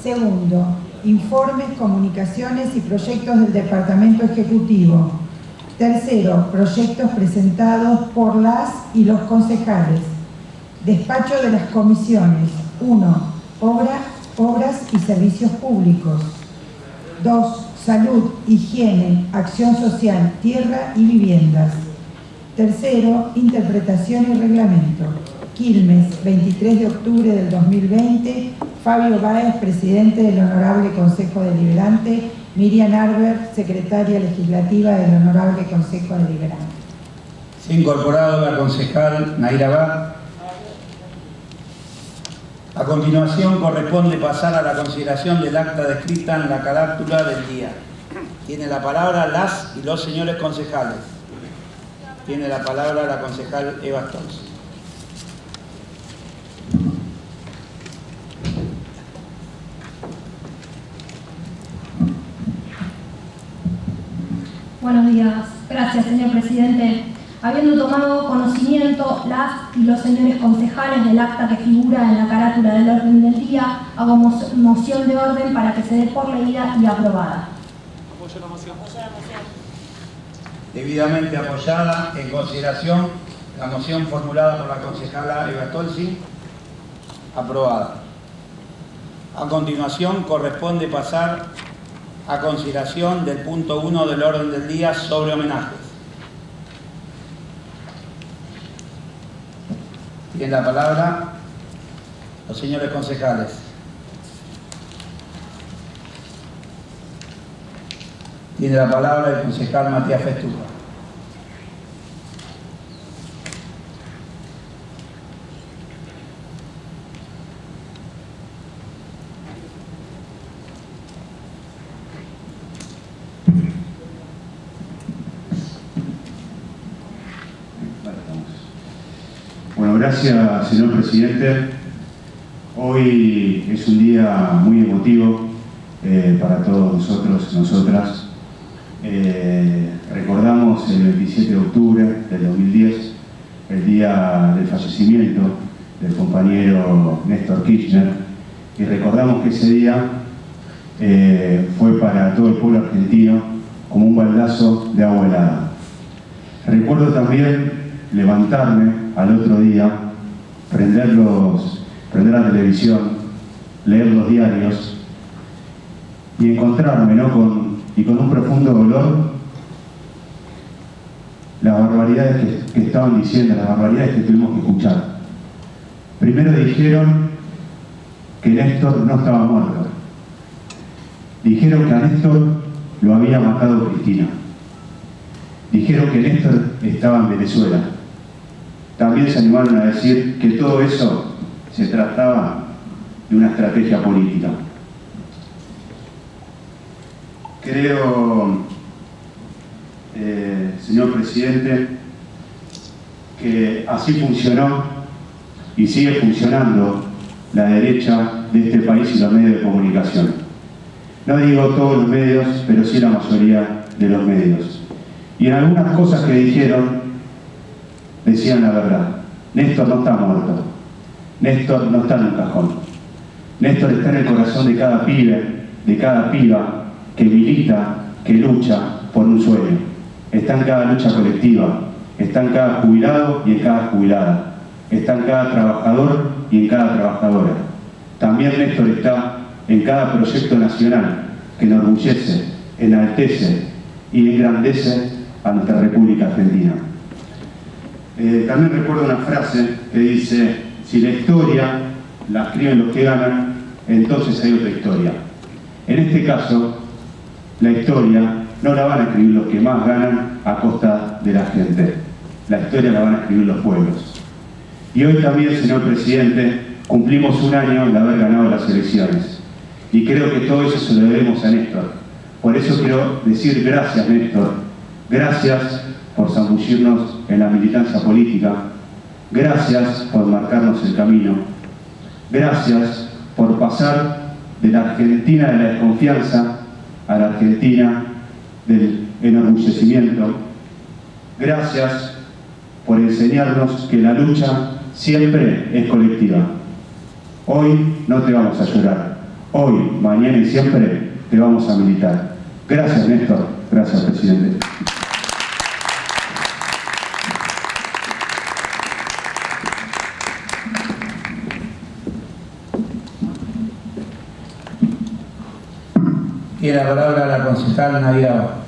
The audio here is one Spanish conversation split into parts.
Segundo, informes, comunicaciones y proyectos del Departamento Ejecutivo. Tercero, proyectos presentados por las y los concejales. Despacho de las comisiones. 1. Obras y servicios públicos. 2. Salud, higiene, acción social, tierra y viviendas. Tercero, interpretación y reglamento. Quilmes, 23 de octubre del 2020. Fabio Báez, presidente del Honorable Consejo Deliberante. Miriam Arber, secretaria legislativa del Honorable Consejo Deliberante. Se ha incorporado la concejal Naira Abad. A continuación corresponde pasar a la consideración del acta descrita en la carátula del día. Tiene la palabra las y los señores concejales. Tiene la palabra la concejal Eva Stolz. Buenos días. Gracias, señor presidente. Habiendo tomado conocimiento las y los señores concejales del acta que figura en la carátula del orden del día, hago moción de orden para que se dé por leída y aprobada. Apoyo la moción. Debidamente apoyada, en consideración la moción formulada por la concejala Eva Stolzi, aprobada. A continuación corresponde pasar a consideración del punto 1 del orden del día sobre homenajes. Tienen la palabra los señores concejales. Tiene la palabra el concejal Matías Festuca. Bueno, gracias, señor presidente. Hoy es un día muy emotivo para todos nosotros y nosotras. Recordamos el 27 de octubre del 2010, el día del fallecimiento del compañero Néstor Kirchner, y recordamos que ese día fue para todo el pueblo argentino como un baldazo de agua helada. Recuerdo también levantarme al otro día, prender la televisión, leer los diarios y encontrarme con un profundo dolor las barbaridades que estaban diciendo, las barbaridades que tuvimos que escuchar. Primero dijeron que Néstor no estaba muerto. Dijeron que a Néstor lo había matado Cristina. Dijeron que Néstor estaba en Venezuela. También se animaron a decir que todo eso se trataba de una estrategia política. Creo, señor presidente, que así funcionó y sigue funcionando la derecha de este país y los medios de comunicación. No digo todos los medios, pero sí la mayoría de los medios. Y en algunas cosas que dijeron, decían la verdad. Néstor no está muerto. Néstor no está en un cajón. Néstor está en el corazón de cada pibe, de cada piba que milita, que lucha por un sueño. Está en cada lucha colectiva. Está en cada jubilado y en cada jubilada. Está en cada trabajador y en cada trabajadora. También Néstor está en cada proyecto nacional que enorgullece, enaltece y engrandece a nuestra República Argentina. También recuerdo una frase que dice: si la historia la escriben los que ganan, entonces hay otra historia. En este caso, la historia no la van a escribir los que más ganan a costa de la gente. La historia la van a escribir los pueblos. Y hoy también, señor presidente, cumplimos un año de haber ganado las elecciones. Y creo que todo eso se lo debemos a Néstor. Por eso quiero decir gracias, Néstor. Gracias por zambullirnos en la militancia política. Gracias por marcarnos el camino. Gracias por pasar de la Argentina de la desconfianza a la Argentina del enorgullecimiento. Gracias por enseñarnos que la lucha siempre es colectiva. Hoy no te vamos a llorar. Hoy, mañana y siempre te vamos a militar. Gracias, Néstor. Gracias, presidente. Tiene la palabra la concejal Nadia Abad.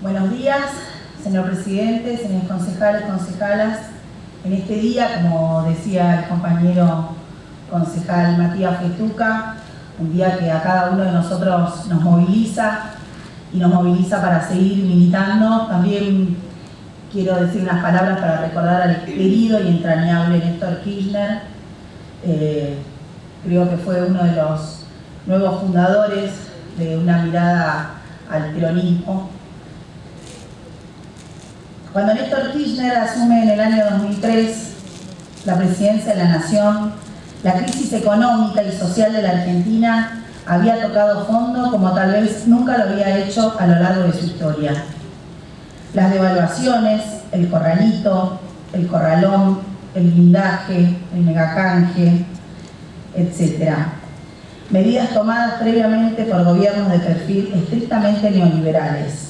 Buenos días, señor presidente, señores concejales, concejalas. En este día, como decía el compañero concejal Matías Festuca, un día que a cada uno de nosotros nos moviliza y nos moviliza para seguir militando. También quiero decir unas palabras para recordar al querido y entrañable Néstor Kirchner. Creo que fue uno de los nuevos fundadores de una mirada al peronismo. Cuando Néstor Kirchner asume en el año 2003 la presidencia de la Nación, la crisis económica y social de la Argentina había tocado fondo como tal vez nunca lo había hecho a lo largo de su historia. Las devaluaciones, el corralito, el corralón, el blindaje, el megacanje, etc. Medidas tomadas previamente por gobiernos de perfil estrictamente neoliberales.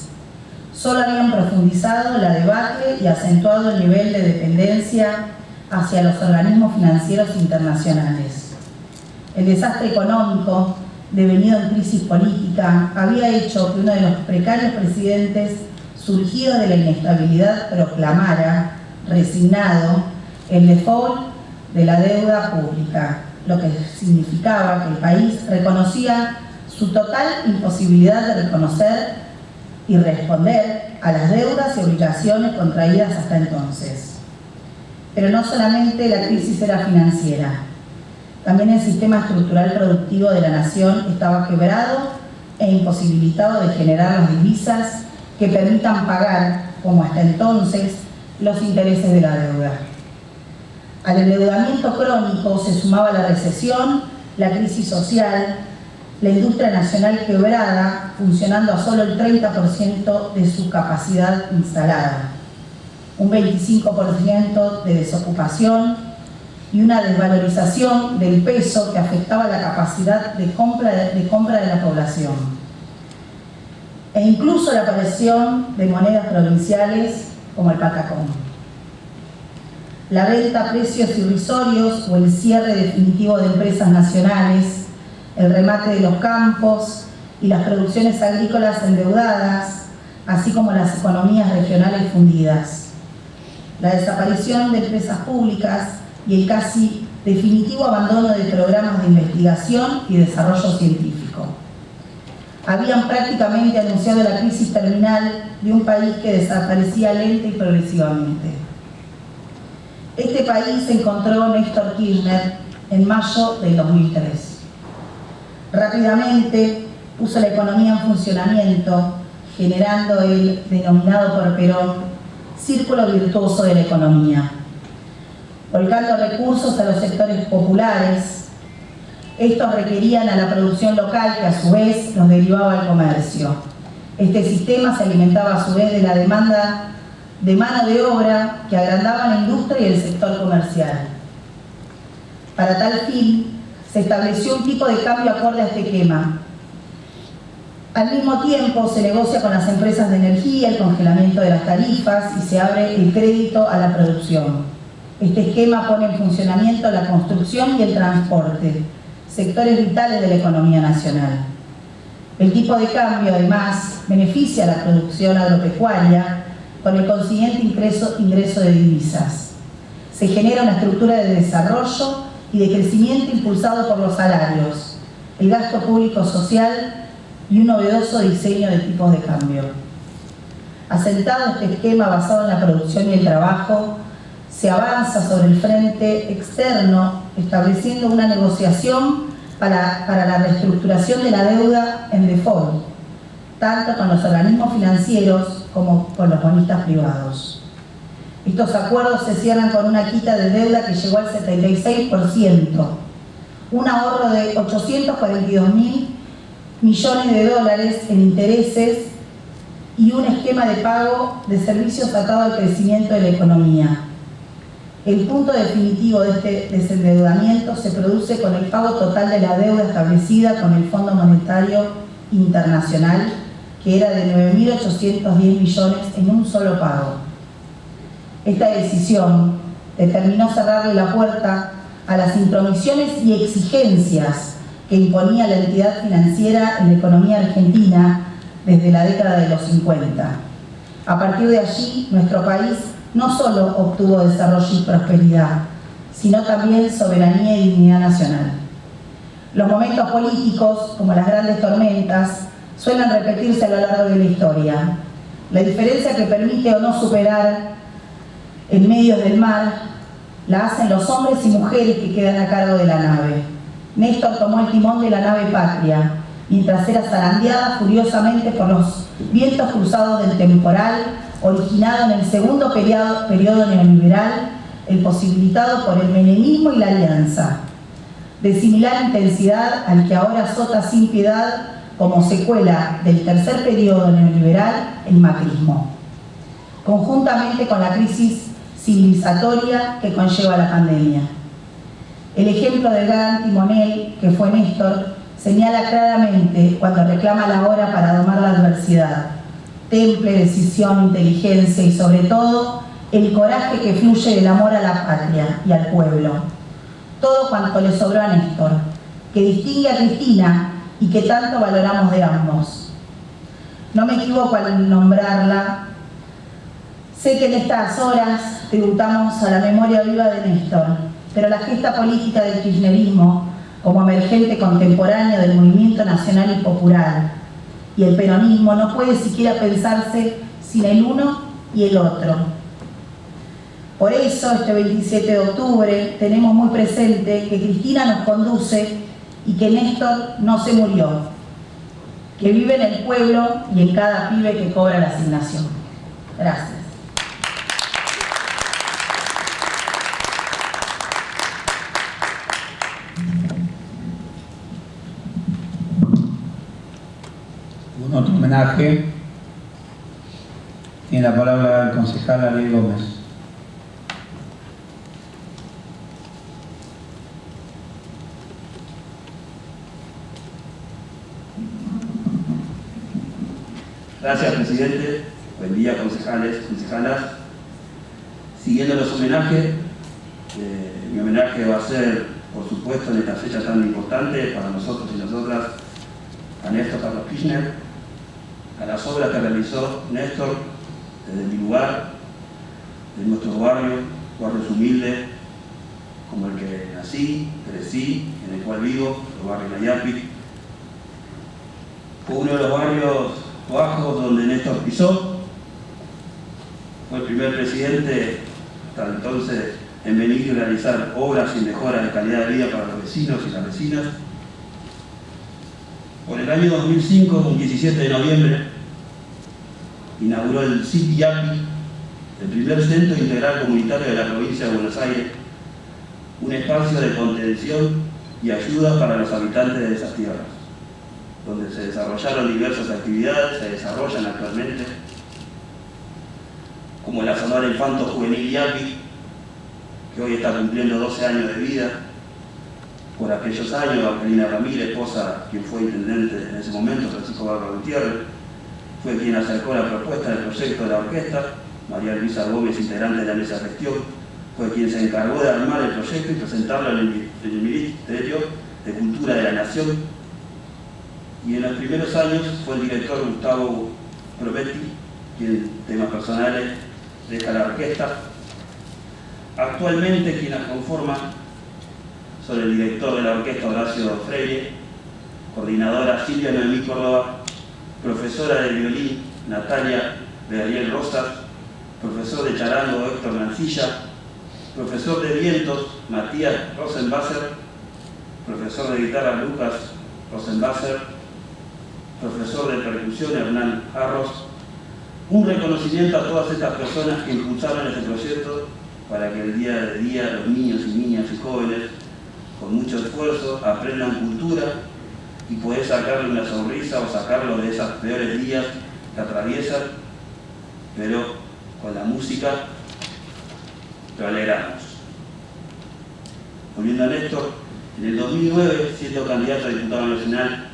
Solo habían profundizado la debacle y acentuado el nivel de dependencia hacia los organismos financieros internacionales. El desastre económico, devenido en crisis política, había hecho que uno de los precarios presidentes surgido de la inestabilidad proclamara, resignado, el default de la deuda pública, lo que significaba que el país reconocía su total imposibilidad de reconocer y responder a las deudas y obligaciones contraídas hasta entonces. Pero no solamente la crisis era financiera, también el sistema estructural productivo de la nación estaba quebrado e imposibilitado de generar las divisas que permitan pagar, como hasta entonces, los intereses de la deuda. Al endeudamiento crónico se sumaba la recesión, la crisis social, la industria nacional quebrada, funcionando a solo el 30% de su capacidad instalada, un 25% de desocupación y una desvalorización del peso que afectaba la capacidad de compra de la población. E incluso la aparición de monedas provinciales como el patacón. La venta a precios irrisorios o el cierre definitivo de empresas nacionales, el remate de los campos y las producciones agrícolas endeudadas, así como las economías regionales fundidas. La desaparición de empresas públicas y el casi definitivo abandono de programas de investigación y desarrollo científico. Habían prácticamente anunciado la crisis terminal de un país que desaparecía lenta y progresivamente. Este país se encontró Néstor Kirchner en mayo del 2003. Rápidamente puso la economía en funcionamiento, generando el denominado por Perón círculo virtuoso de la economía, volcando recursos a los sectores populares. Estos requerían a la producción local, que a su vez los derivaba al comercio. Este sistema se alimentaba a su vez de la demanda de mano de obra que agrandaba la industria y el sector comercial. Para tal fin, se estableció un tipo de cambio acorde a este esquema. Al mismo tiempo, se negocia con las empresas de energía el congelamiento de las tarifas y se abre el crédito a la producción. Este esquema pone en funcionamiento la construcción y el transporte, sectores vitales de la economía nacional. El tipo de cambio, además, beneficia a la producción agropecuaria con el consiguiente ingreso de divisas. Se genera una estructura de desarrollo y de crecimiento impulsado por los salarios, el gasto público social y un novedoso diseño de tipos de cambio. Asentado este esquema basado en la producción y el trabajo, se avanza sobre el frente externo, estableciendo una negociación para la reestructuración de la deuda en default, tanto con los organismos financieros como con los bonistas privados. Estos acuerdos se cierran con una quita de deuda que llegó al 76%, un ahorro de 842.000 millones de dólares en intereses y un esquema de pago de servicios atado al crecimiento de la economía. El punto definitivo de este desendeudamiento se produce con el pago total de la deuda establecida con el Fondo Monetario Internacional, que era de 9.810 millones en un solo pago. Esta decisión determinó cerrarle la puerta a las intromisiones y exigencias que imponía la entidad financiera en la economía argentina desde la década de los 50. A partir de allí, nuestro país no solo obtuvo desarrollo y prosperidad, sino también soberanía y dignidad nacional. Los momentos políticos, como las grandes tormentas, suelen repetirse a lo largo de la historia. La diferencia que permite o no superar en medio del mar la hacen los hombres y mujeres que quedan a cargo de la nave. Néstor tomó el timón de la nave Patria, mientras era zarandeada furiosamente por los vientos cruzados del temporal, originado en el segundo periodo neoliberal, el posibilitado por el menemismo y la alianza, de similar intensidad al que ahora azota sin piedad como secuela del tercer periodo neoliberal, el macrismo, conjuntamente con la crisis civilizatoria que conlleva la pandemia. El ejemplo del gran timonel que fue Néstor señala claramente cuando reclama la hora para domar la adversidad: temple, decisión, inteligencia y sobre todo el coraje que fluye del amor a la patria y al pueblo. Todo cuanto le sobró a Néstor, que distingue a Cristina y que tanto valoramos de ambos. No me equivoco al nombrarla. Sé que en estas horas tributamos a la memoria viva de Néstor, pero la gesta política del kirchnerismo, como emergente contemporáneo del movimiento nacional y popular, y el peronismo, no puede siquiera pensarse sin el uno y el otro. Por eso, este 27 de octubre, tenemos muy presente que Cristina nos conduce y que Néstor no se murió, que vive en el pueblo y en cada pibe que cobra la asignación. Gracias. Un otro homenaje. Tiene la palabra el concejal Ariel Gómez. Gracias, presidente. Buen día, concejales, concejalas. Siguiendo los homenajes, mi homenaje va a ser, por supuesto, en esta fecha tan importante para nosotros y nosotras, a Néstor Carlos Kirchner, a las obras que realizó Néstor desde mi lugar, de nuestros barrios humildes, como el que nací, crecí, en el cual vivo, el barrio Nayapi. Fue uno de los barrios bajos donde Néstor pisó. Fue el primer presidente hasta entonces en venir y realizar obras y mejoras de calidad de vida para los vecinos y las vecinas. Por el año 2005, un 17 de noviembre, inauguró el CIPIAPI, el primer centro integral comunitario de la provincia de Buenos Aires, un espacio de contención y ayuda para los habitantes de esas tierras, donde se desarrollaron diversas actividades, se desarrollan actualmente, como la Sonora Infanto Juvenil IAPI, que hoy está cumpliendo 12 años de vida. Por aquellos años, Angelina Ramírez, esposa, quien fue intendente en ese momento, Francisco Barba Gutiérrez, fue quien acercó la propuesta del proyecto de la orquesta. María Luisa Gómez, integrante de la mesa de gestión, fue quien se encargó de armar el proyecto y presentarlo en el Ministerio de Cultura de la Nación. Y en los primeros años fue el director Gustavo Provetti, quien en temas personales deja la orquesta. Actualmente quien la conforma son el director de la orquesta Horacio Freire, coordinadora Silvia Noemí Córdoba, profesora de violín Natalia Ariel Rosas, profesor de charango Héctor Mancilla, profesor de vientos Matías Rosenbasser, profesor de guitarra Lucas Rosenbasser, profesor de percusión Hernán Arros, Un reconocimiento a todas estas personas que impulsaron este proyecto para que el día a día los niños y niñas y jóvenes, con mucho esfuerzo, aprendan cultura y poder sacarle una sonrisa o sacarlo de esos peores días que atraviesan, pero con la música lo alegramos. Volviendo a Néstor, en el 2009, siendo candidato a diputado nacional,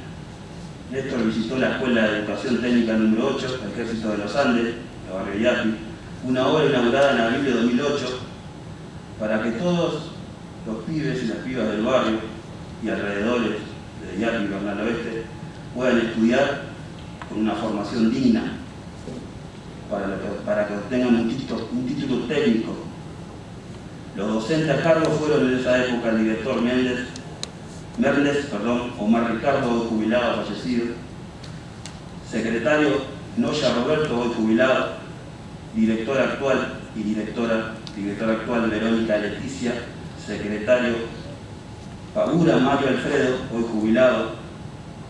Néstor visitó la Escuela de Educación Técnica número 8, Ejército de los Andes, de Barrio Yapi, una obra inaugurada en abril de 2008, para que todos los pibes y las pibas del barrio y alrededores de Yapi y Bernal Oeste puedan estudiar con una formación digna, para que obtengan un título técnico. Los docentes a cargo fueron en esa época el director Merles, Omar Ricardo, hoy jubilado, fallecido, secretario Noya Roberto, hoy jubilado, directora actual y directora actual Verónica Leticia, secretario Pagura Mario Alfredo, hoy jubilado,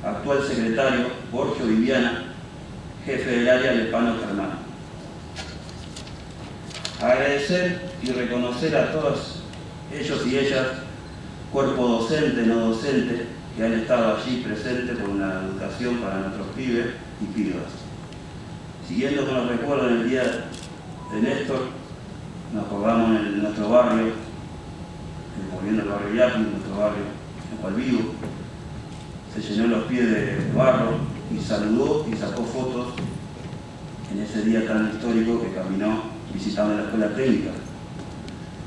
actual secretario Borgio Viviana, jefe del área Lepano Germán. Agradecer y reconocer a todos ellos y ellas, cuerpo docente, no docente, que han estado allí presentes por una educación para nuestros pibes y pibas. Siguiendo con los recuerdos del día de Néstor, nos acordamos en nuestro barrio, volviendo al barrio Yapi, nuestro barrio en Palvivo, se llenó los pies de barro y saludó y sacó fotos en ese día tan histórico que caminó visitando la escuela técnica.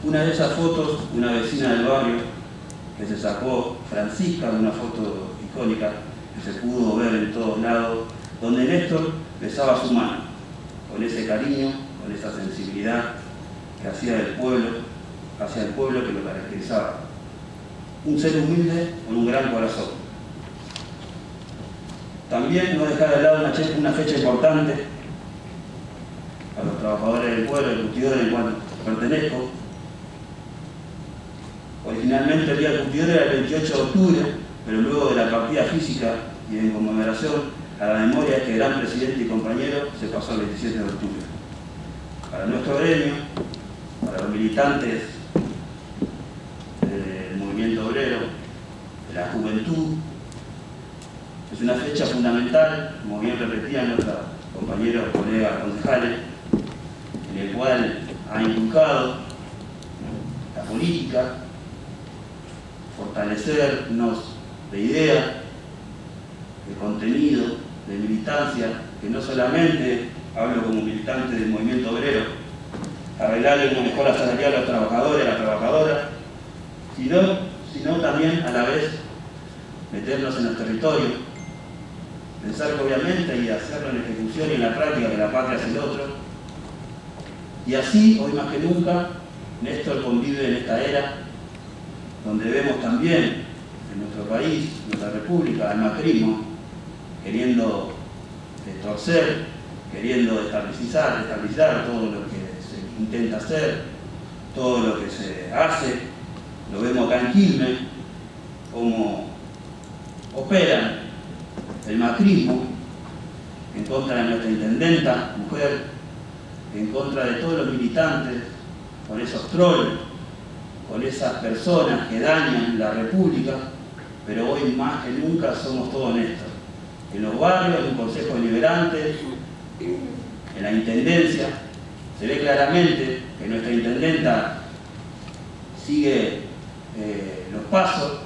Una de esas fotos, una vecina del barrio que se sacó, Francisca, una foto icónica que se pudo ver en todos lados, donde Néstor besaba su mano, con ese cariño, con esa sensibilidad que hacía del pueblo, hacia el pueblo que lo caracterizaba. Un ser humilde con un gran corazón. También no dejar de lado una fecha importante a los trabajadores del pueblo, el curtidor al cual pertenezco. Originalmente el día del curtidor era el 28 de octubre, pero luego de la partida física y en conmemoración a la memoria de este gran presidente y compañero, se pasó el 27 de octubre. Para nuestro gremio, para los militantes del movimiento obrero, de la juventud, es una fecha fundamental, como bien repetían nuestros compañeros, colegas, concejales, en el cual ha inculcado la política, fortalecernos de ideas, de contenido, de militancia, que no solamente hablo como militante del movimiento obrero, arreglarle una mejora salarial a los trabajadores, a las trabajadoras, sino también a la vez meternos en los territorios, pensar que obviamente y hacerlo en ejecución y en la práctica que la patria es el otro. Y así, hoy más que nunca, Néstor convive en esta era donde vemos también en nuestro país, en nuestra república, al macrismo queriendo torcer, queriendo estabilizar todo lo que se intenta hacer, todo lo que se hace. Lo vemos acá en Quilmes, cómo operan el macrismo en contra de nuestra intendenta, mujer, en contra de todos los militantes, con esos trolls, con esas personas que dañan la república, pero hoy más que nunca somos todos honestos. En los barrios, en un consejo deliberante, en la intendencia, se ve claramente que nuestra intendenta sigue los pasos,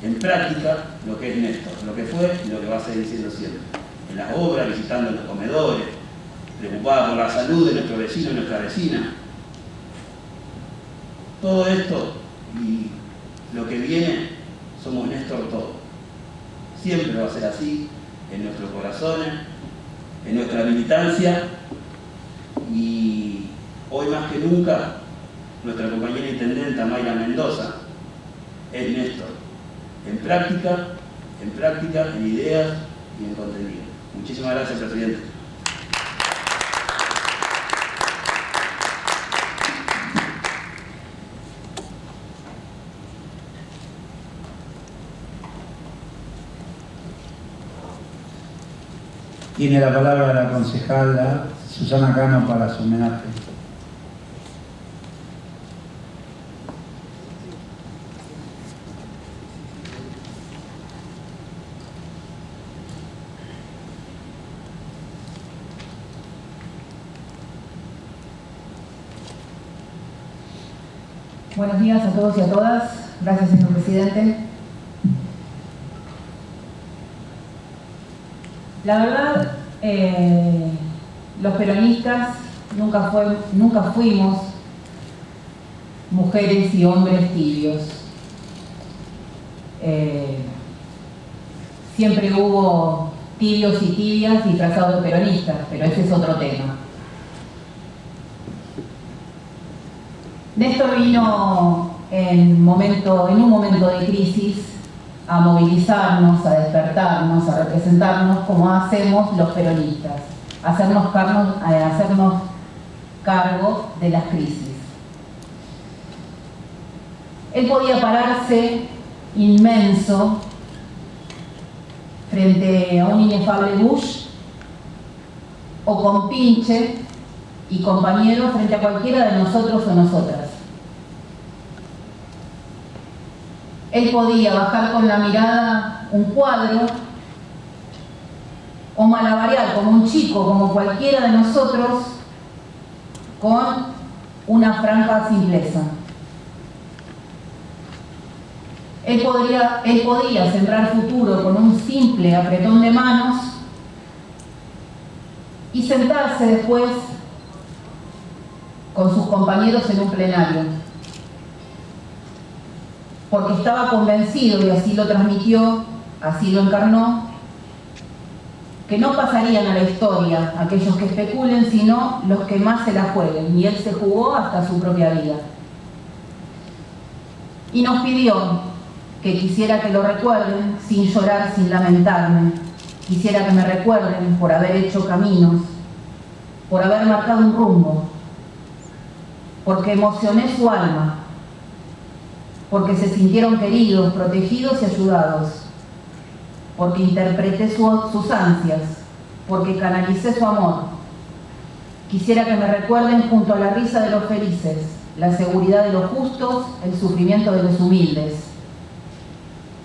en práctica, lo que es Néstor, lo que fue y lo que va a seguir siendo siempre. En las obras, visitando los comedores, preocupada por la salud de nuestro vecino y nuestra vecina. Todo esto y lo que viene, somos Néstor todos. Siempre va a ser así, en nuestros corazones, en nuestra militancia, y hoy más que nunca, nuestra compañera intendenta Mayra Mendoza es Néstor, en práctica, en ideas y en contenido. Muchísimas gracias, presidente. Tiene la palabra la concejala Susana Cano para su homenaje. Buenos días a todos y a todas. Gracias, señor presidente. La verdad, los peronistas nunca fuimos mujeres y hombres tibios. Siempre hubo tibios y tibias disfrazados de peronistas, pero ese es otro tema. Néstor vino en un momento de crisis a movilizarnos, a despertarnos, a representarnos como hacemos los peronistas, a hacernos cargo de las crisis. Él podía pararse inmenso frente a un inefable Bush o con Pinche y compañeros frente a cualquiera de nosotros o nosotras. Él podía bajar con la mirada un cuadro o malabarear como un chico, como cualquiera de nosotros, con una franca simpleza. Él podía sembrar futuro con un simple apretón de manos y sentarse después con sus compañeros en un plenario, porque estaba convencido, y así lo transmitió, así lo encarnó, que no pasarían a la historia aquellos que especulen, sino los que más se la jueguen, y él se jugó hasta su propia vida. Y nos pidió que quisiera que lo recuerden sin llorar, sin lamentarme. Quisiera que me recuerden por haber hecho caminos, por haber marcado un rumbo, porque emocioné su alma, porque se sintieron queridos, protegidos y ayudados, porque interpreté sus ansias, porque canalicé su amor. Quisiera que me recuerden junto a la risa de los felices, la seguridad de los justos, el sufrimiento de los humildes.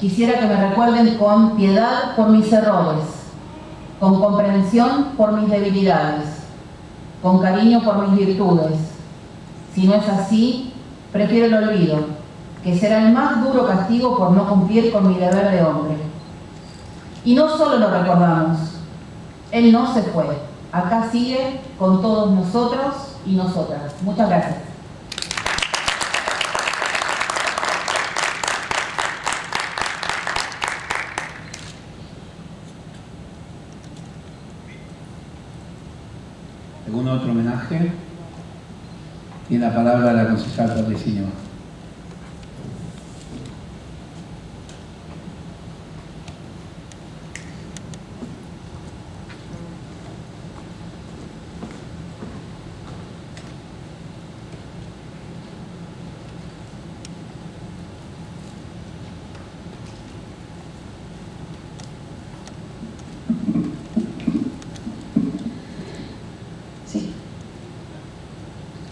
Quisiera que me recuerden con piedad por mis errores, con comprensión por mis debilidades, con cariño por mis virtudes. Si no es así, prefiero el olvido, que será el más duro castigo por no cumplir con mi deber de hombre. Y no solo lo recordamos, él no se fue, acá sigue con todos nosotros y nosotras. Muchas gracias. ¿Algún otro homenaje? Tiene la palabra la concejal Patricia.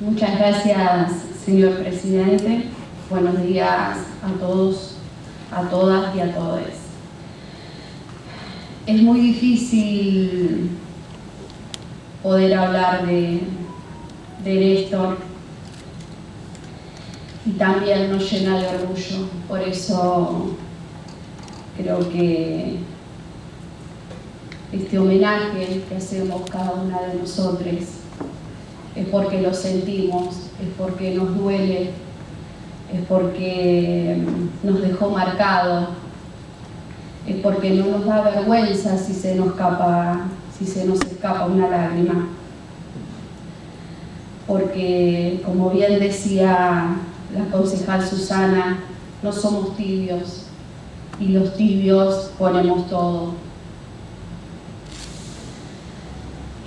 Muchas gracias, señor presidente. Buenos días a todos, a todas y a todos. Es muy difícil poder hablar de Néstor y también nos llena de orgullo. Por eso creo que este homenaje que hacemos cada una de nosotros es porque lo sentimos, es porque nos duele, es porque nos dejó marcado, es porque no nos da vergüenza si se nos escapa una lágrima. Porque, como bien decía la concejal Susana, no somos tibios y los tibios ponemos todo.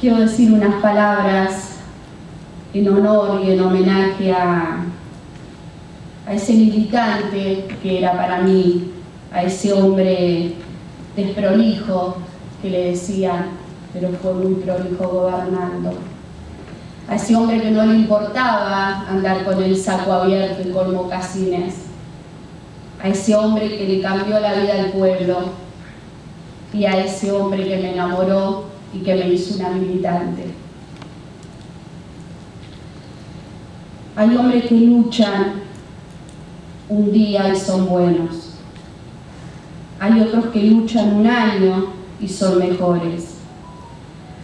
Quiero decir unas palabras en honor y en homenaje a ese militante que era para mí, a ese hombre desprolijo que le decían, pero fue muy prolijo gobernando. a ese hombre que no le importaba andar con el saco abierto y con mocasines, a ese hombre que le cambió la vida al pueblo y a ese hombre que me enamoró y que me hizo una militante. Hay hombres que luchan un día y son buenos. Hay otros que luchan un año y son mejores.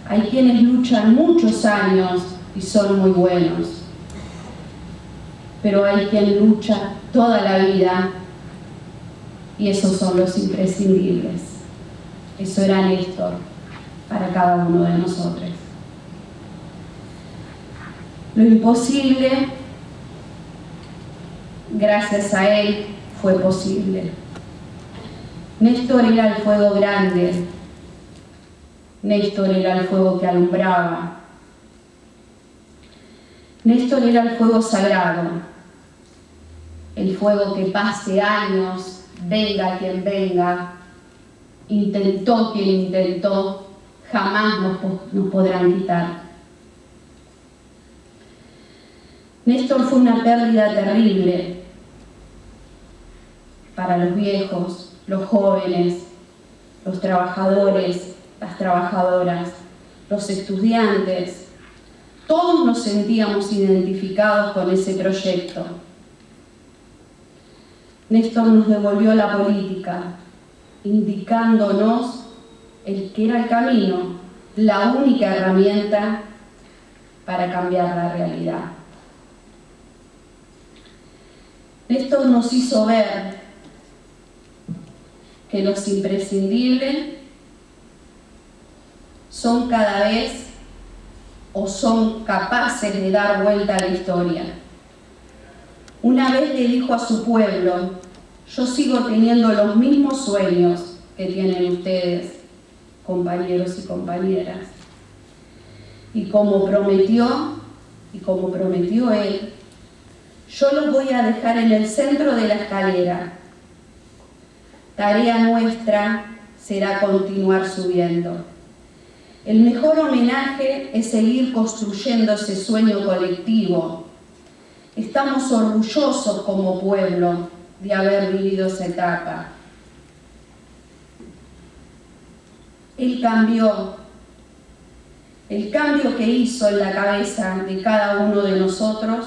Hay quienes luchan muchos años y son muy buenos. Pero hay quien lucha toda la vida y esos son los imprescindibles. Eso era Néstor para cada uno de nosotros. Lo imposible, gracias a él, fue posible. Néstor era el fuego grande. Néstor era el fuego que alumbraba. Néstor era el fuego sagrado. El fuego que pase años, venga quien venga, intentó quien intentó, jamás nos podrán quitar. Néstor fue una pérdida terrible para los viejos, los jóvenes, los trabajadores, las trabajadoras, los estudiantes. Todos nos sentíamos identificados con ese proyecto. Néstor nos devolvió la política, indicándonos el que era el camino, la única herramienta para cambiar la realidad. Néstor nos hizo ver que los imprescindibles son cada vez o son capaces de dar vuelta a la historia. Una vez le dijo a su pueblo: yo sigo teniendo los mismos sueños que tienen ustedes, compañeros y compañeras. Y como prometió él, yo los voy a dejar en el centro de la escalera. Tarea nuestra será continuar subiendo. El mejor homenaje es seguir construyendo ese sueño colectivo. Estamos orgullosos como pueblo de haber vivido esa etapa. El cambio que hizo en la cabeza de cada uno de nosotros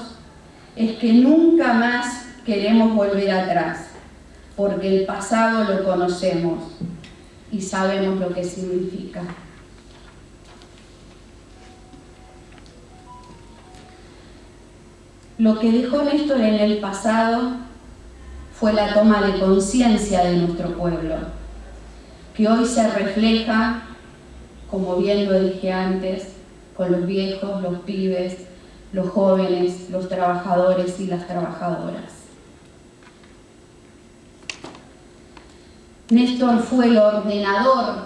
es que nunca más queremos volver atrás, porque el pasado lo conocemos y sabemos lo que significa. Lo que dejó Néstor en el pasado fue la toma de conciencia de nuestro pueblo, que hoy se refleja, como bien lo dije antes, con los viejos, los pibes, los jóvenes, los trabajadores y las trabajadoras. Néstor fue el ordenador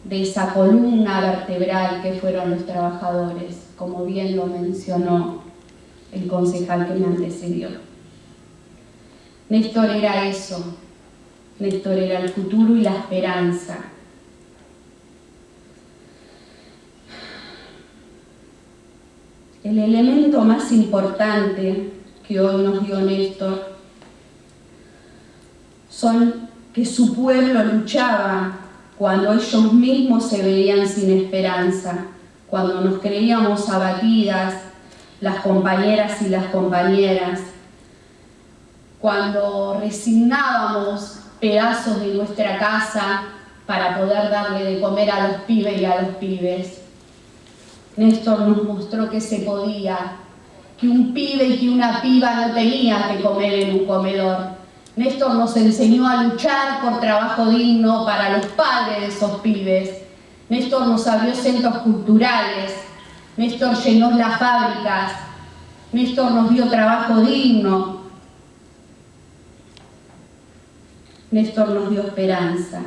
de esa columna vertebral que fueron los trabajadores, como bien lo mencionó el concejal que me antecedió. Néstor era eso. Néstor era el futuro y la esperanza. El elemento más importante que hoy nos dio Néstor son que su pueblo luchaba cuando ellos mismos se veían sin esperanza, cuando nos creíamos abatidas, las compañeras y las compañeras, cuando resignábamos pedazos de nuestra casa para poder darle de comer a los pibes y a los pibes. Néstor nos mostró que se podía, que un pibe y que una piba no tenía que comer en un comedor. Néstor nos enseñó a luchar por trabajo digno para los padres de esos pibes. Néstor nos abrió centros culturales. Néstor llenó las fábricas. Néstor nos dio trabajo digno. Néstor nos dio esperanza.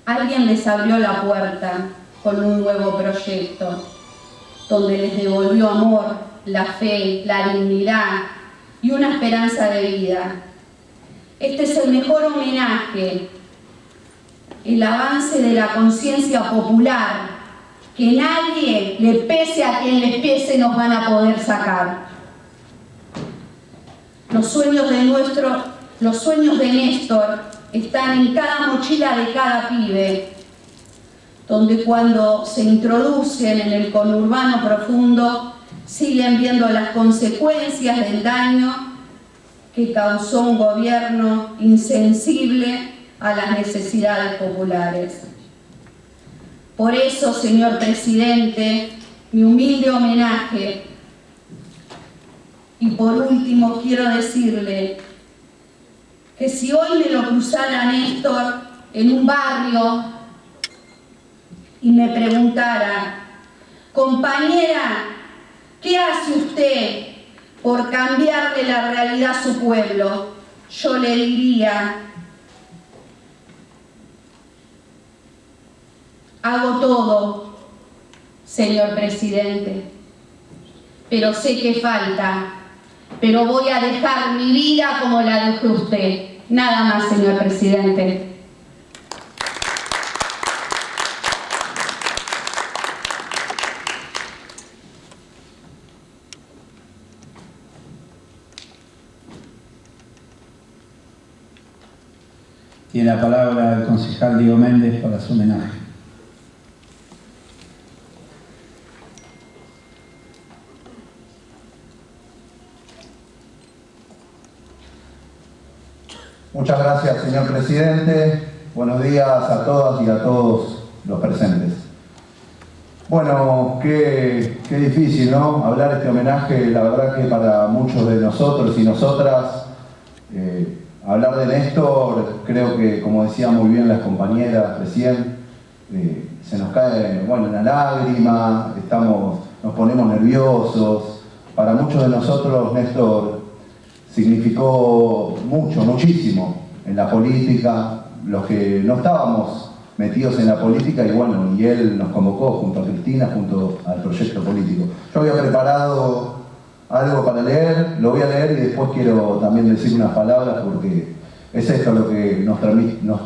Alguien les abrió la puerta con un nuevo proyecto, donde les devolvió amor, la fe, la dignidad y una esperanza de vida. Este es el mejor homenaje, el avance de la conciencia popular que nadie, le pese a quien les pese, nos van a poder sacar. Los sueños de Néstor están en cada mochila de cada pibe, donde cuando se introducen en el conurbano profundo siguen viendo las consecuencias del daño que causó un gobierno insensible a las necesidades populares. Por eso, señor presidente, mi humilde homenaje. Y por último quiero decirle que si hoy me lo cruzara Néstor en un barrio y me preguntara, compañera, ¿qué hace usted por cambiarle la realidad a su pueblo? Yo le diría, hago todo, señor presidente, pero sé que falta, pero voy a dejar mi vida como la dejó usted. Nada más, señor presidente. Tiene la palabra el concejal Diego Méndez para su homenaje. Muchas gracias, señor presidente. Buenos días a todas y a todos los presentes. Bueno, qué difícil, ¿no? Hablar este homenaje, la verdad que para muchos de nosotros y nosotras, hablar de Néstor, creo que, como decían muy bien las compañeras recién, se nos cae, bueno, una lágrima, nos ponemos nerviosos. Para muchos de nosotros, Néstor significó mucho, muchísimo en la política, los que no estábamos metidos en la política, y bueno, y él nos convocó junto a Cristina, junto al proyecto político. Yo había preparado algo para leer, lo voy a leer y después quiero también decir unas palabras porque es esto lo que nos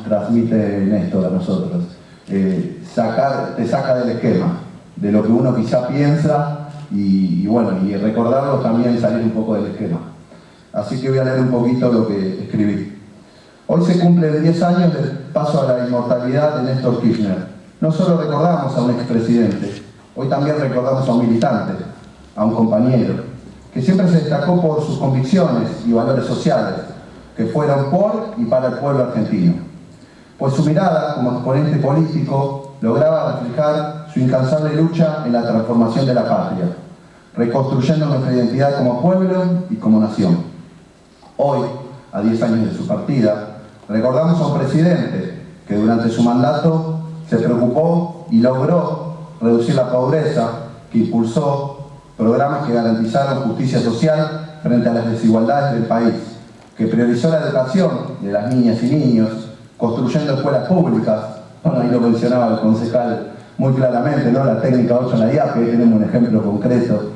transmite Néstor a nosotros. Te saca del esquema, de lo que uno quizá piensa y bueno, y recordarlo también salir un poco del esquema. Así que voy a leer un poquito lo que escribí. Hoy se cumplen 10 años del paso a la inmortalidad de Néstor Kirchner. No solo recordamos a un expresidente, hoy también recordamos a un militante, a un compañero, que siempre se destacó por sus convicciones y valores sociales, que fueron por y para el pueblo argentino. Pues su mirada como exponente político lograba reflejar su incansable lucha en la transformación de la patria, reconstruyendo nuestra identidad como pueblo y como nación. Hoy, a 10 años de su partida, recordamos a un presidente que durante su mandato se preocupó y logró reducir la pobreza, que impulsó programas que garantizaron justicia social frente a las desigualdades del país, que priorizó la educación de las niñas y niños, construyendo escuelas públicas. Bueno, ahí lo mencionaba el concejal muy claramente, ¿no? La técnica 8 en la IAP, ahí tenemos un ejemplo concreto.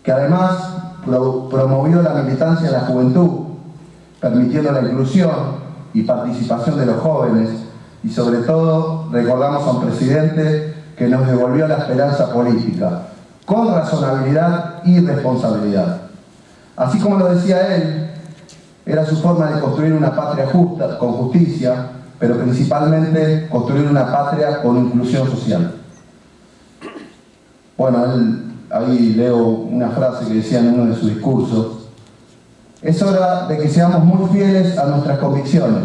Que además promovió la militancia en la juventud, permitiendo la inclusión y participación de los jóvenes, y sobre todo recordamos a un presidente que nos devolvió la esperanza política, con razonabilidad y responsabilidad. Así como lo decía él, era su forma de construir una patria justa, con justicia, pero principalmente construir una patria con inclusión social. Bueno, ahí leo una frase que decía en uno de sus discursos: es hora de que seamos muy fieles a nuestras convicciones,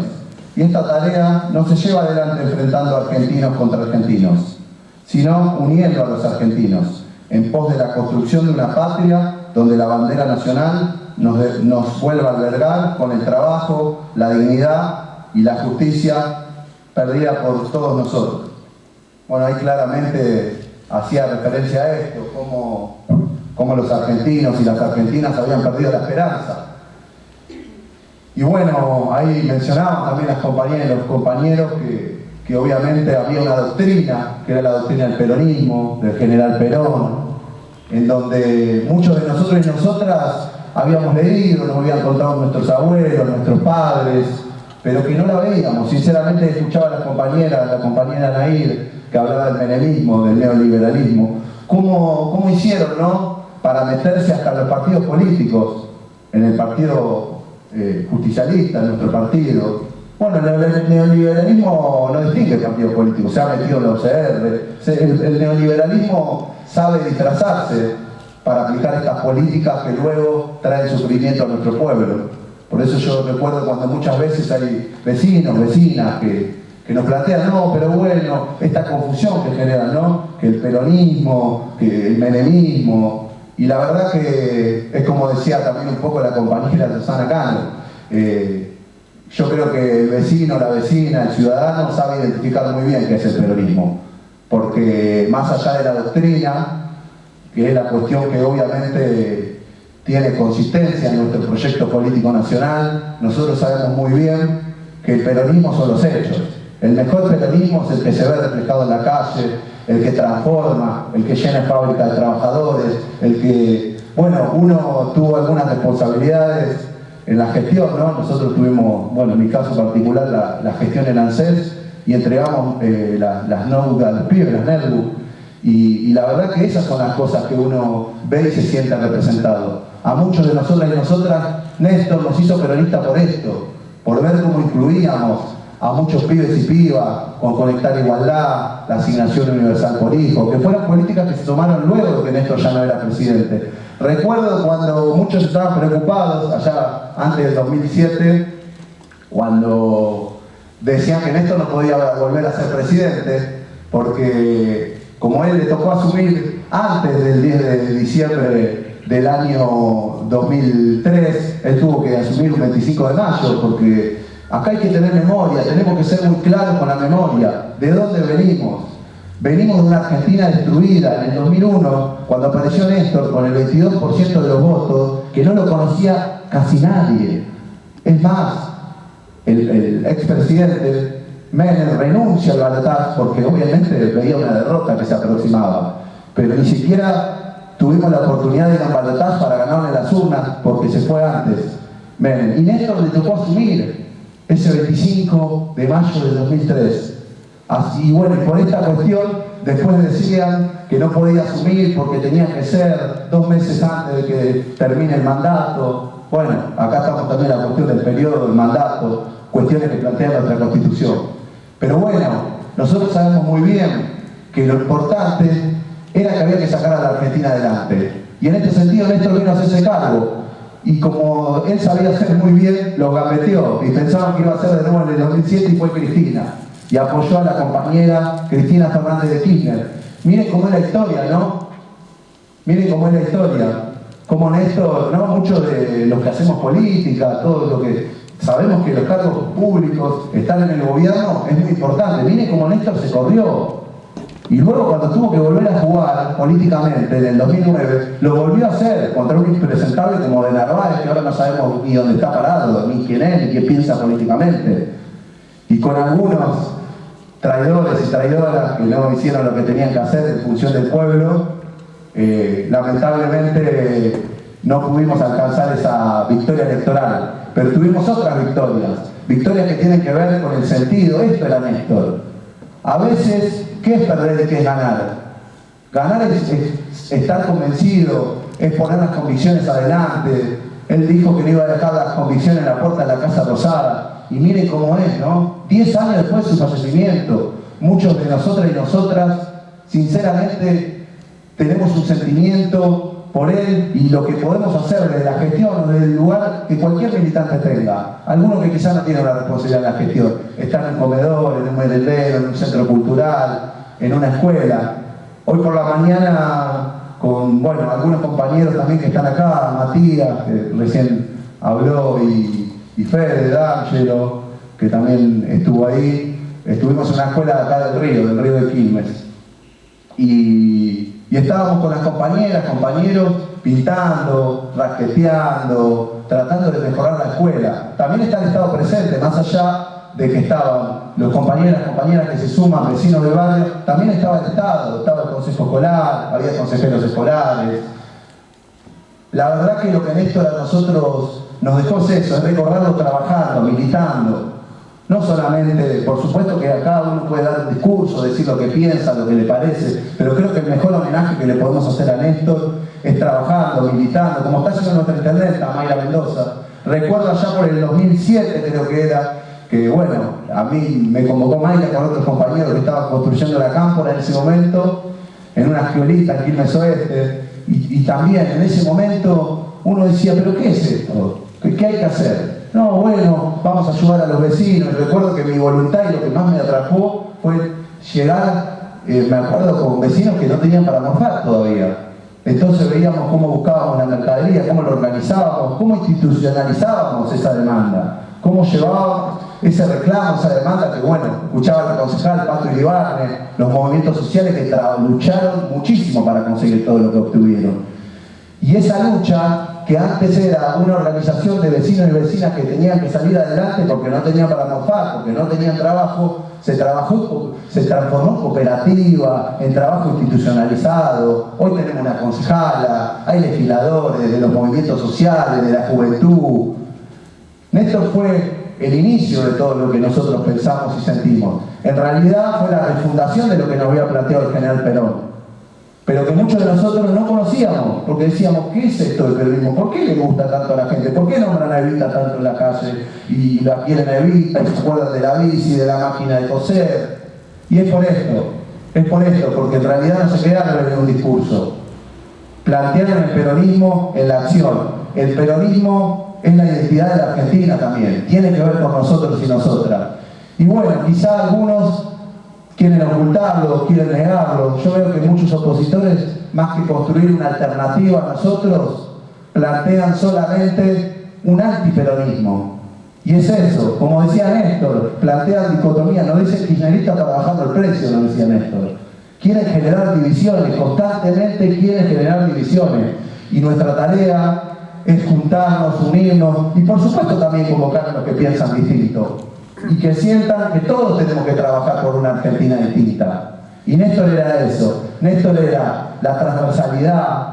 y esta tarea no se lleva adelante enfrentando argentinos contra argentinos, sino uniendo a los argentinos en pos de la construcción de una patria donde la bandera nacional nos vuelva a albergar con el trabajo, la dignidad y la justicia perdida por todos nosotros. Bueno, ahí claramente hacía referencia a esto, cómo los argentinos y las argentinas habían perdido la esperanza. Y bueno, ahí mencionaban también las compañeras y los compañeros que obviamente había una doctrina, que era la doctrina del peronismo, del general Perón, en donde muchos de nosotros y nosotras habíamos leído, nos habían contado nuestros abuelos, nuestros padres, pero que no la veíamos. Sinceramente escuchaba a la compañera Nair, que hablaba del menemismo, del neoliberalismo, cómo hicieron, ¿no?, para meterse hasta los partidos políticos, en el partido justicialista, en nuestro partido. Bueno, el neoliberalismo no distingue partidos políticos, se ha metido en la OCR, el neoliberalismo sabe disfrazarse para aplicar estas políticas que luego traen sufrimiento a nuestro pueblo. Por eso yo recuerdo cuando muchas veces hay vecinos, vecinas que nos plantean, no, pero bueno, esta confusión que generan, ¿no?, que el peronismo, que el menemismo, y la verdad que es como decía también un poco la compañera Susana Cano, yo creo que el vecino, la vecina, el ciudadano sabe identificar muy bien qué es el peronismo, porque más allá de la doctrina, que es la cuestión que obviamente tiene consistencia en nuestro proyecto político nacional, nosotros sabemos muy bien que el peronismo son los hechos. El mejor peronismo es el que se ve reflejado en la calle, el que transforma, el que llena fábricas de trabajadores, el que, bueno, uno tuvo algunas responsabilidades en la gestión, ¿no? Nosotros tuvimos, bueno, en mi caso particular, la gestión en ANSES y entregamos las NOU a los pibes, las NERBU, y la verdad que esas son las cosas que uno ve y se siente representado. A muchos de nosotras y nosotras, Néstor nos hizo peronista por esto, por ver cómo incluíamos a muchos pibes y pibas con Conectar Igualdad, la asignación universal por hijo, que fueron políticas que se tomaron luego de que Néstor ya no era presidente. Recuerdo cuando muchos estaban preocupados, allá antes del 2007, cuando decían que Néstor no podía volver a ser presidente, porque como él le tocó asumir antes del 10 de diciembre del año 2003, él tuvo que asumir un 25 de mayo, porque acá hay que tener memoria, tenemos que ser muy claros con la memoria. ¿De dónde venimos? Venimos de una Argentina destruida en el 2001, cuando apareció Néstor con el 22% de los votos, que no lo conocía casi nadie. Es más, el expresidente Menem renuncia al balotaje porque obviamente veía una derrota que se aproximaba, pero ni siquiera tuvimos la oportunidad de ir a un balotaje para ganarle las urnas porque se fue antes Menem. Y Néstor le tocó asumir ese 25 de mayo de 2003. Así, bueno, y por esta cuestión, después decían que no podía asumir porque tenía que ser 2 meses antes de que termine el mandato. Bueno, acá estamos también en la cuestión del periodo del mandato, cuestiones que plantea nuestra Constitución. Pero bueno, nosotros sabemos muy bien que lo importante era que había que sacar a la Argentina adelante. Y en este sentido Néstor vino a hacerse cargo. Y como él sabía hacer muy bien, lo gambeteó. Y pensaban que iba a ser de nuevo en el 2007 y fue Cristina. Y apoyó a la compañera Cristina Fernández de Kirchner. Miren cómo es la historia, ¿no? Miren cómo es la historia. Como Néstor, ¿no? Muchos de los que hacemos política, todo lo que sabemos que los cargos públicos están en el gobierno, es muy importante. Miren cómo Néstor se corrió. Y luego cuando tuvo que volver a jugar políticamente en el 2009, lo volvió a hacer contra un impresentable como de Narváez, que ahora no sabemos ni dónde está parado, ni quién es, ni qué piensa políticamente. Y con algunos traidores y traidoras que no hicieron lo que tenían que hacer en función del pueblo, lamentablemente no pudimos alcanzar esa victoria electoral. Pero tuvimos otras victorias que tienen que ver con el sentido. Esto era Néstor. A veces, ¿qué es perder y qué es ganar? Ganar es estar convencido, es poner las convicciones adelante. Él dijo que no iba a dejar las convicciones en la puerta de la Casa Rosada. Y miren cómo es, ¿no? 10 años después de su fallecimiento, muchos de nosotras y nosotras, sinceramente, tenemos un sentimiento por él y lo que podemos hacer desde la gestión, desde el lugar que cualquier militante tenga. Algunos que quizás no tienen una responsabilidad en la gestión, están en un comedor, en un merendero, en un centro cultural, en una escuela. Hoy por la mañana, con, bueno, algunos compañeros también que están acá, Matías, que recién habló, y Fede, D'Angelo, que también estuvo ahí. Estuvimos en una escuela de acá del río de Quilmes. Y estábamos con las compañeras, compañeros, pintando, rasqueteando, tratando de mejorar la escuela. También está el Estado presente, más allá de que estaban los compañeros y compañeras que se suman, vecinos del barrio, también estaba el Estado, estaba el Consejo Escolar, había consejeros escolares. La verdad que lo que Néstor a nosotros nos dejó es eso, es recordarlo trabajando, militando. No solamente, por supuesto que acá uno puede dar un discurso, decir lo que piensa, lo que le parece, pero creo que el mejor homenaje que le podemos hacer a Néstor es trabajando, militando, como está haciendo nuestra intendenta, Mayra Mendoza. Recuerdo allá por el 2007, creo que era, que bueno, a mí me convocó Mayra con otros compañeros que estaban construyendo la cámpora en ese momento, en una escuelita en Quilmes Oeste, y también en ese momento uno decía, ¿pero qué es esto? ¿Qué hay que hacer? No, bueno, vamos a ayudar a los vecinos. Recuerdo que mi voluntad y lo que más me atrapó fue llegar, me acuerdo, con vecinos que no tenían para morfar todavía. Entonces veíamos cómo buscábamos la mercadería, cómo lo organizábamos, cómo institucionalizábamos esa demanda, cómo llevábamos ese reclamo, esa demanda que, bueno, escuchaba el concejal Pato Iribarne, los movimientos sociales que lucharon muchísimo para conseguir todo lo que obtuvieron. Y esa lucha, que antes era una organización de vecinos y vecinas que tenían que salir adelante porque no tenían para morfar, porque no tenían trabajo, se transformó en cooperativa, en trabajo institucionalizado. Hoy tenemos una concejala, hay legisladores de los movimientos sociales, de la juventud. Néstor fue el inicio de todo lo que nosotros pensamos y sentimos. En realidad fue la refundación de lo que nos había planteado el general Perón, pero que muchos de nosotros no conocíamos, porque decíamos, ¿qué es esto del peronismo? ¿Por qué le gusta tanto a la gente? ¿Por qué nombran a Evita tanto en la calle y la quieren a Evita y se acuerdan de la bici, de la máquina de coser? Y es por esto, porque en realidad no se quedaron en un discurso. Plantearon el peronismo en la acción. El peronismo es la identidad de la Argentina también, tiene que ver con nosotros y nosotras. Y bueno, quizá algunos quieren ocultarlo, quieren negarlo. Yo veo que muchos opositores, más que construir una alternativa a nosotros, plantean solamente un antiperonismo. Y es eso, como decía Néstor, plantean dicotomía, no dicen kirchnerista para bajar el precio, no decía Néstor. Quieren generar divisiones, constantemente quieren generar divisiones. Y nuestra tarea es juntarnos, unirnos y por supuesto también convocar a los que piensan distinto. Y que sientan que todos tenemos que trabajar por una Argentina distinta. Y Néstor era eso, Néstor era la transversalidad,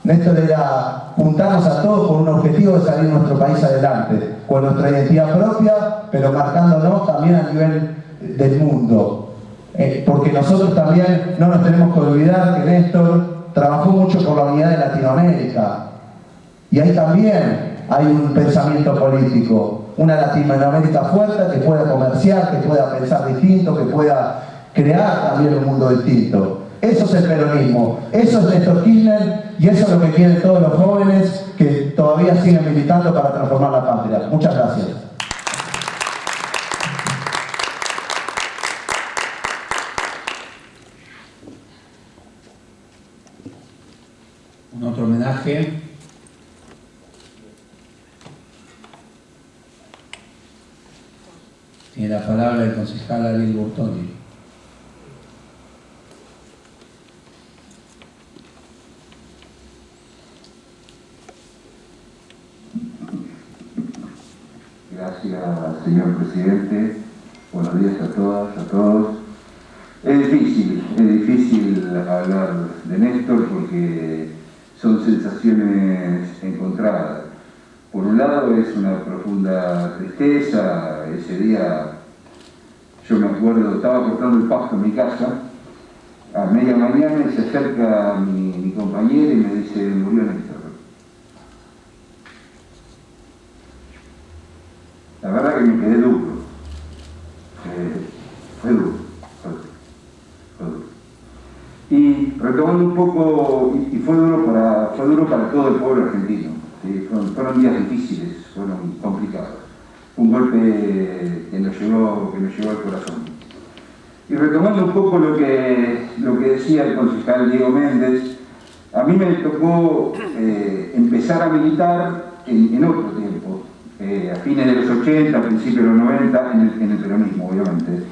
Néstor era juntarnos a todos con un objetivo de salir nuestro país adelante, con nuestra identidad propia, pero marcándonos también a nivel del mundo. Porque nosotros también no nos tenemos que olvidar que Néstor trabajó mucho por la unidad de Latinoamérica. Y ahí también hay un pensamiento político. Una Latinoamérica fuerte que pueda comerciar, que pueda pensar distinto, que pueda crear también un mundo distinto. Eso es el peronismo, eso es Néstor Kirchner y eso es lo que quieren todos los jóvenes que todavía siguen militando para transformar la patria. Muchas gracias. Un otro homenaje. Tiene la palabra el concejal Ariel Burtoni. Gracias, señor presidente. Buenos días a todas, a todos. Es difícil hablar de Néstor porque son sensaciones encontradas. Por un lado es una profunda tristeza. Ese día, yo me acuerdo, estaba cortando el pasto en mi casa, a media mañana, y se acerca mi compañera y me dice, murió Néstor. La verdad que me quedé duro. Fue duro. Y retomando un poco, y fue duro para todo el pueblo argentino. ¿Sí? Fueron días difíciles, fueron complicados. Un golpe que nos llegó al corazón. Y retomando un poco lo que decía el concejal Diego Méndez, a mí me tocó empezar a militar en otro tiempo, a fines de los 80, a principios de los 90, en el peronismo, obviamente.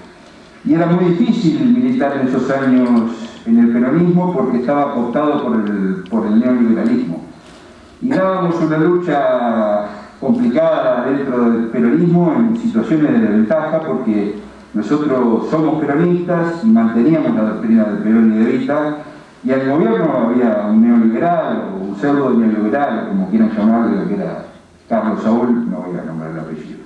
Y era muy difícil militar en esos años en el peronismo porque estaba apostado por el neoliberalismo. Y dábamos una lucha complicada dentro del peronismo en situaciones de desventaja porque nosotros somos peronistas y manteníamos la doctrina del Perón y de Evita, y al gobierno había un neoliberal o un pseudo neoliberal, como quieran llamarlo, que era Carlos Saúl, no voy a nombrar el apellido.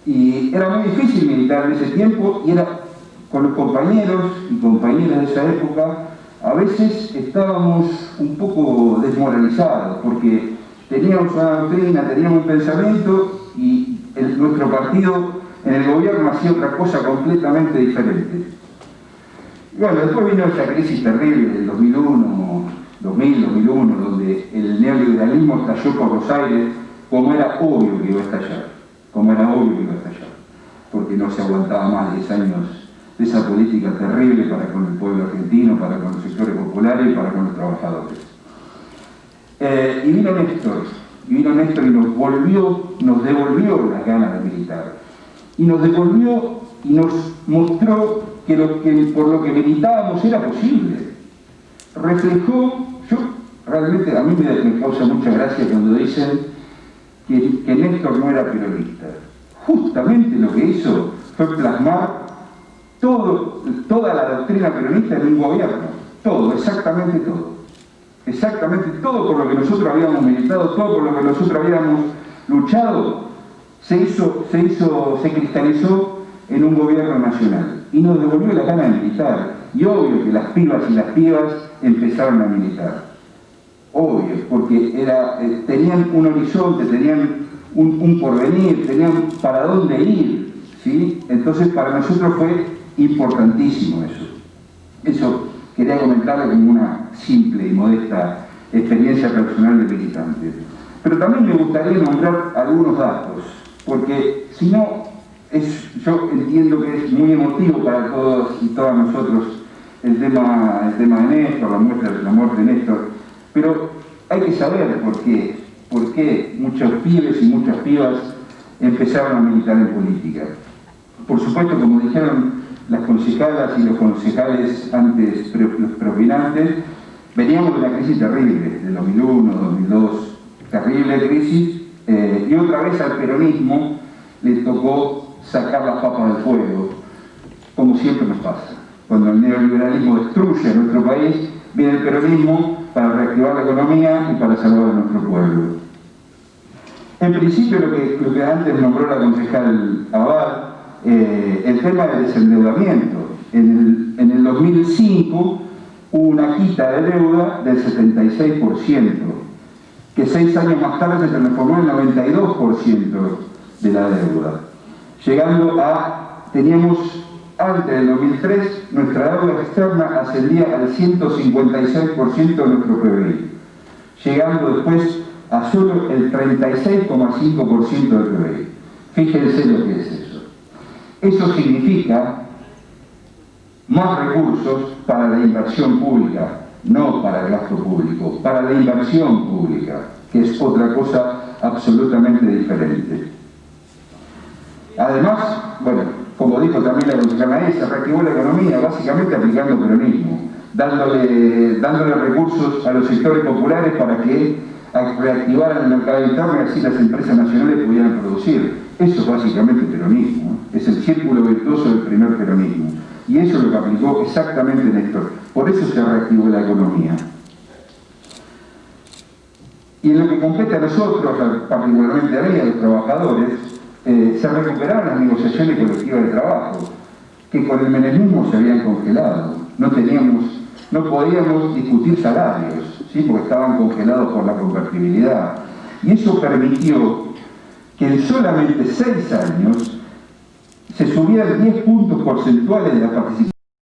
Y era muy difícil militar en ese tiempo, y era con los compañeros y compañeras de esa época, a veces estábamos un poco desmoralizados, porque teníamos una doctrina, teníamos un pensamiento, y nuestro partido en el gobierno hacía otra cosa completamente diferente. Bueno, después vino esa crisis terrible del 2001, donde el neoliberalismo estalló por los aires, como era obvio que iba a estallar, porque no se aguantaba más 10 años de esa política terrible para con el pueblo argentino, para con los sectores populares y para con los trabajadores. Y vino Néstor y nos devolvió las ganas de militar, y nos devolvió y nos mostró que por lo que militábamos era posible. Reflejó, realmente a mí me causa mucha gracia cuando dicen que Néstor no era peronista. Justamente lo que hizo fue plasmar toda la doctrina peronista en un gobierno, exactamente todo por lo que nosotros habíamos militado, todo por lo que nosotros habíamos luchado, se cristalizó en un gobierno nacional, y nos devolvió la gana de militar. Y obvio que las pibas empezaron a militar, obvio, porque tenían un horizonte, tenían un porvenir, tenían para dónde ir, ¿sí? Entonces para nosotros fue importantísimo eso quería comentarlo como una simple y modesta experiencia personal de militante. Pero también me gustaría nombrar algunos datos, porque si no, yo entiendo que es muy emotivo para todos y todas nosotros el tema de Néstor, la muerte de Néstor, pero hay que saber por qué muchos pibes y muchas pibas empezaron a militar en política. Por supuesto, como dijeron las concejalas y los concejales antes, los preopinantes, veníamos de una crisis terrible, del 2001, 2002, terrible crisis, y otra vez al peronismo le tocó sacar las papas del fuego, como siempre nos pasa. Cuando el neoliberalismo destruye a nuestro país, viene el peronismo para reactivar la economía y para salvar a nuestro pueblo. En principio, lo que antes nombró la concejal Abad, el tema del desendeudamiento. En el 2005 hubo una quita de deuda del 76%, que 6 años más tarde se transformó en 92% de la deuda. Llegando teníamos antes del 2003, nuestra deuda externa ascendía al 156% de nuestro PBI, llegando después a solo el 36,5% del PBI. Fíjense lo que es eso. Eso significa más recursos para la inversión pública, no para el gasto público, para la inversión pública, que es otra cosa absolutamente diferente. Además, bueno, como dijo también la concejala, se reactivó la economía, básicamente aplicando peronismo, dándole recursos a los sectores populares para que reactivaran el mercado interno y así las empresas nacionales pudieran producir. Eso es básicamente peronismo, es el círculo virtuoso del primer peronismo. Y eso es lo que aplicó exactamente Néstor. Por eso se reactivó la economía. Y en lo que compete a nosotros, particularmente a mí, a los trabajadores, se recuperaron las negociaciones colectivas de trabajo, que con el menemismo se habían congelado. No podíamos discutir salarios, ¿sí? Porque estaban congelados por la convertibilidad. Y eso permitió que en solamente 6 años se subieran 10 puntos porcentuales de la participación